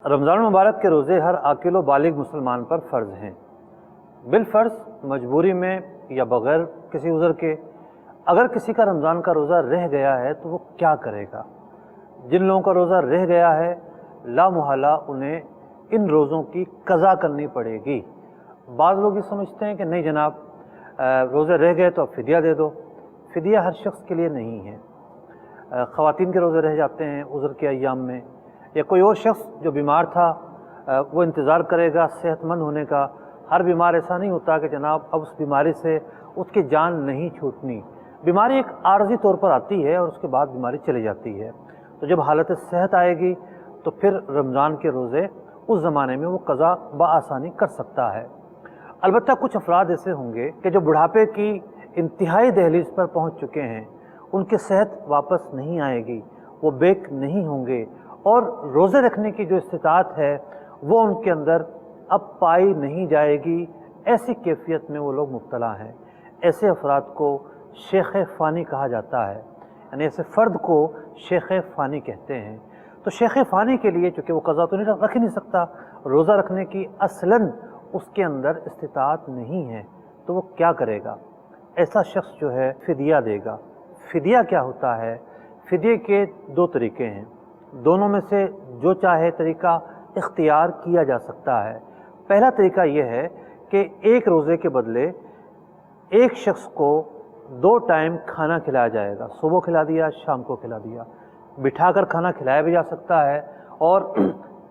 रमज़ान मुबारक के रोज़े हर आकिल व बालिग मुसलमान पर फ़र्ज़ हैं। बिलफ़र्ज़ मजबूरी में या बग़ैर किसी उज़र के अगर किसी का रमज़ान का रोज़ा रह गया है तो वो क्या करेगा। जिन लोगों का रोज़ा रह गया है लामुहला उन्हें इन रोज़ों की क़ज़ा करनी पड़ेगी। बाज़ लोग ये समझते हैं कि नहीं जनाब रोज़े रह गए तो अब फ़िदिया दे दो। फ़िदिया हर शख्स के लिए नहीं है। ख़वातीन के रोज़े रह जाते हैं उज़र के अय्याम में, या कोई और शख्स जो बीमार था वो इंतज़ार करेगा सेहतमंद होने का। हर बीमार ऐसा नहीं होता कि जनाब अब उस बीमारी से उसकी जान नहीं छूटनी। बीमारी एक आर्ज़ी तौर पर आती है और उसके बाद बीमारी चली जाती है। तो जब हालत सेहत आएगी तो फिर रमज़ान के रोज़े उस ज़माने में वो क़ज़ा बआसानी कर सकता है। अलबत्ता कुछ अफराद ऐसे होंगे कि जो बुढ़ापे की इंतहाई दहलीज पर पहुँच चुके हैं, उनकी सेहत वापस नहीं आएगी, वो बेक नहीं होंगे और रोज़े रखने की जो इस्तिताअत है वो उनके अंदर अब पाई नहीं जाएगी। ऐसी कैफियत में वो लोग मुब्तला हैं। ऐसे अफराद को शेख फ़ानी कहा जाता है, यानी ऐसे फ़र्द को शेख फ़ानी कहते हैं। तो शेख फ़ानी के लिए चूँकि वो क़ज़ा तो नहीं रख ही नहीं सकता, रोज़ा रखने की असलन उसके अंदर इस्तिताअत नहीं है, तो वो क्या करेगा। ऐसा शख्स जो है फ़िदिया देगा। फ़िदिया क्या होता है? फ़िदिये के दो तरीक़े हैं, दोनों में से जो चाहे तरीक़ा इख्तियार किया जा सकता है। पहला तरीक़ा यह है कि एक रोज़े के बदले एक शख्स को 2 टाइम खाना खिलाया जाएगा। सुबह खिला दिया, शाम को खिला दिया। बिठा कर खाना खिलाया भी जा सकता है और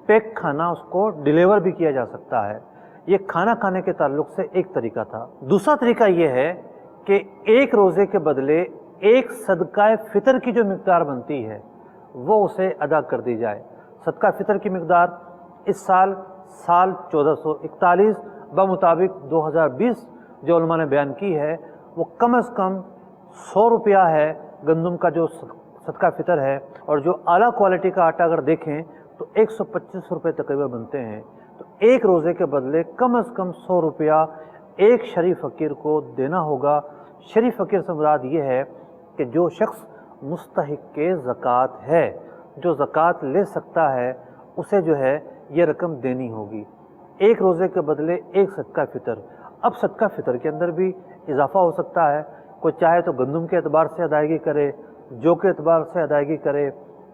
पैक खाना उसको डिलीवर भी किया जा सकता है। ये खाना खाने के ताल्लुक़ से एक तरीक़ा था। दूसरा तरीक़ा यह है कि एक रोज़े के बदले एक सदका फ़ितर की जो मिक़दार बनती है वो उसे अदा कर दी जाए। सदका फ़ितर की मिक़दार इस साल 1441 बमुताबिक 2020 जो उलमा ने बयान की है वो कम अज़ कम 100 रुपया है। गंदम का जो सदका फ़ितर है और जो आला क्वालिटी का आटा अगर देखें तो 125 रुपये तकरीबन बनते हैं। तो एक रोज़े के बदले कम अज़ कम 100 रुपया एक शरीफ फ़कीर को देना होगा। शरीफ फ़कीर से मुराद ये है कि जो शख्स मुस्तहिक़ ज़कात है, जो ज़कात ले सकता है, उसे जो है ये रकम देनी होगी। एक रोज़े के बदले एक सदका फ़ितर। अब सदका फ़ितर के अंदर भी इजाफ़ा हो सकता है। कोई चाहे तो गंदम के एतबार से अदायगी करे, जौ के एतबार से अदायगी करे,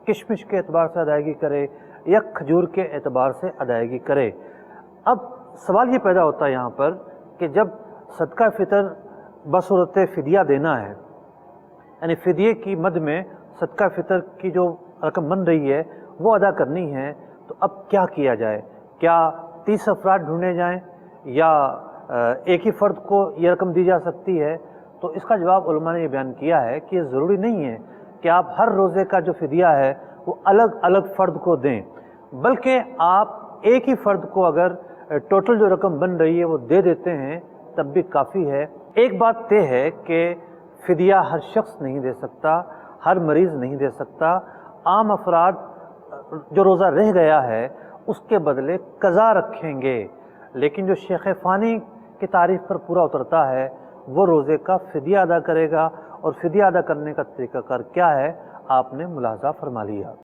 किशमिश के एतबार से अदायगी करे या खजूर के एतबार से अदायगी करे। अब सवाल ये पैदा होता है यहाँ पर कि जब सदका फ़ितर बसूरत फ़िदिया देना है, यानी फ़िदिये की मद में सदका फ़ितर की जो रकम बन रही है वो अदा करनी है, तो अब क्या किया जाए। क्या 30 अफराद ढूंढे जाएं या एक ही फ़र्द को ये रकम दी जा सकती है। तो इसका जवाब उलमा ने ये बयान किया है कि ये ज़रूरी नहीं है कि आप हर रोज़े का जो फ़िदिया है वो अलग अलग फ़र्द को दें, बल्कि आप एक ही फ़र्द को अगर टोटल जो रकम बन रही है वो दे देते हैं तब भी काफ़ी है। एक बात तय है कि फ़िदिया हर शख्स नहीं दे सकता, हर मरीज़ नहीं दे सकता। आम अफराद जो रोज़ा रह गया है उसके बदले क़ज़ा रखेंगे, लेकिन जो शेख फ़ानी की तारीफ़ पर पूरा उतरता है वो रोज़े का फ़िदिया अदा करेगा। और फ़िदिया अदा करने का तरीक़ाकार क्या है आपने मुलाहज़ा फरमा लिया।